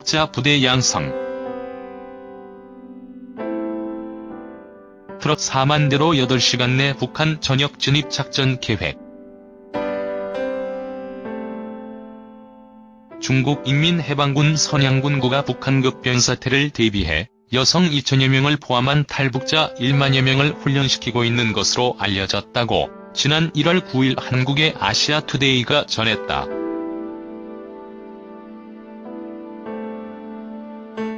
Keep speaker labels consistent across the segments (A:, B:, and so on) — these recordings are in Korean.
A: 탈북자 부대 양성. 트럭 4만 대로 8시간 내 북한 전역 진입 작전 계획. 중국 인민해방군 선양군구가 북한급 변사태를 대비해 여성 2천여 명을 포함한 탈북자 1만여 명을 훈련시키고 있는 것으로 알려졌다고 지난 1월 9일 한국의 아시아투데이가 전했다.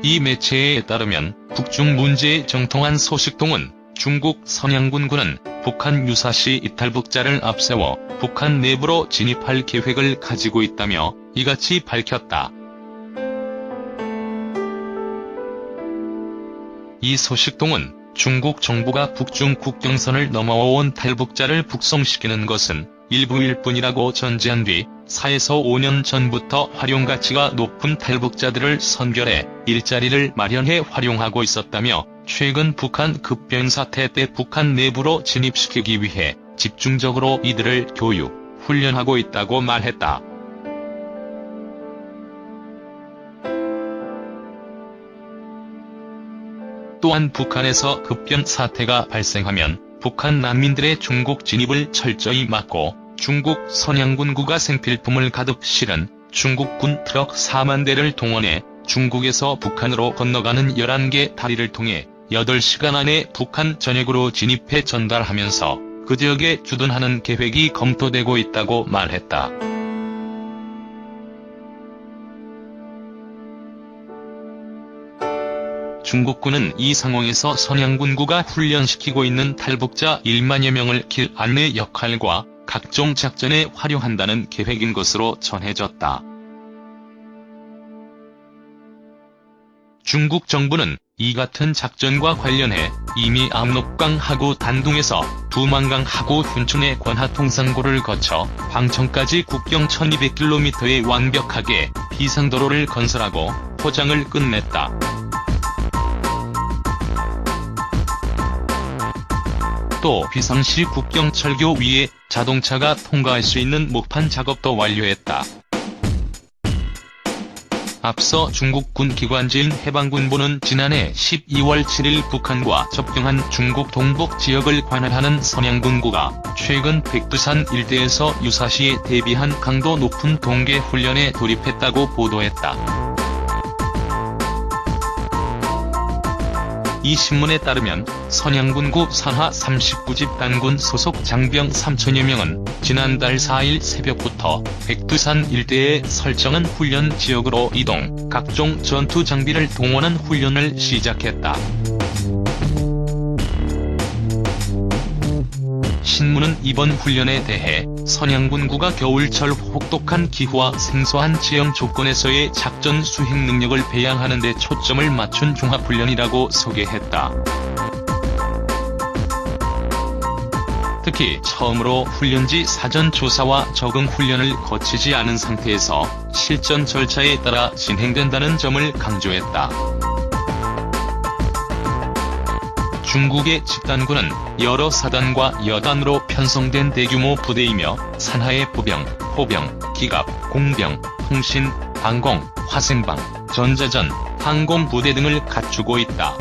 A: 이 매체에 따르면 북중 문제의 정통한 소식통은 중국 선양군구는 북한 유사시 이탈북자를 앞세워 북한 내부로 진입할 계획을 가지고 있다며 이같이 밝혔다. 이 소식통은 중국 정부가 북중 국경선을 넘어온 탈북자를 북송시키는 것은 일부일 뿐이라고 전제한 뒤 4에서 5년 전부터 활용가치가 높은 탈북자들을 선별해 일자리를 마련해 활용하고 있었다며 최근 북한 급변사태 때 북한 내부로 진입시키기 위해 집중적으로 이들을 교육, 훈련하고 있다고 말했다. 또한 북한에서 급변 사태가 발생하면 북한 난민들의 중국 진입을 철저히 막고 중국 선양군구가 생필품을 가득 실은 중국군 트럭 4만 대를 동원해 중국에서 북한으로 건너가는 11개 다리를 통해 8시간 안에 북한 전역으로 진입해 전달하면서 그 지역에 주둔하는 계획이 검토되고 있다고 말했다. 중국군은 이 상황에서 선양군구가 훈련시키고 있는 탈북자 1만여 명을 길 안내 역할과 각종 작전에 활용한다는 계획인 것으로 전해졌다. 중국 정부는 이 같은 작전과 관련해 이미 압록강하고 단둥에서 두만강하고 훈춘의 관하통상고를 거쳐 방청까지 국경 1200km에 완벽하게 비상도로를 건설하고 포장을 끝냈다. 또 비상시 국경철교 위에 자동차가 통과할 수 있는 목판 작업도 완료했다. 앞서 중국군 기관지인 해방군보는 지난해 12월 7일 북한과 접경한 중국 동북 지역을 관할하는 선양군구가 최근 백두산 일대에서 유사시에 대비한 강도 높은 동계 훈련에 돌입했다고 보도했다. 이 신문에 따르면 선양군구 산하 39집 단군 소속 장병 3천여 명은 지난달 4일 새벽부터 백두산 일대에 설정한 훈련 지역으로 이동, 각종 전투 장비를 동원한 훈련을 시작했다. 신문은 이번 훈련에 대해 선양군구가 겨울철 혹독한 기후와 생소한 지형 조건에서의 작전 수행 능력을 배양하는 데 초점을 맞춘 종합훈련이라고 소개했다. 특히 처음으로 훈련지 사전 조사와 적응 훈련을 거치지 않은 상태에서 실전 절차에 따라 진행된다는 점을 강조했다. 중국의 집단군은 여러 사단과 여단으로 편성된 대규모 부대이며 산하의 부병, 포병, 기갑, 공병, 통신, 방공, 화생방, 전자전, 항공 부대 등을 갖추고 있다.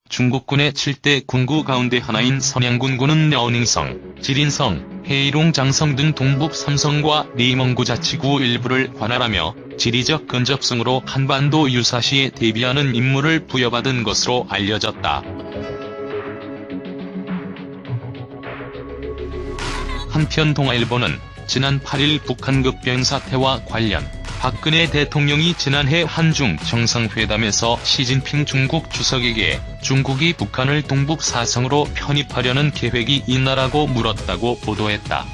A: 중국군의 7대 군구 가운데 하나인 선양군구는 려닝성, 지린성, 해이롱 장성 등 동북 삼성과 리멍구 자치구 일부를 관할하며 지리적 근접성으로 한반도 유사시에 대비하는 임무를 부여받은 것으로 알려졌다. 한편 동아일보는 지난 8일 북한급 변사태와 관련 박근혜 대통령이 지난해 한중 정상회담에서 시진핑 중국 주석에게 중국이 북한을 동북 사성으로 편입하려는 계획이 있나라고 물었다고 보도했다.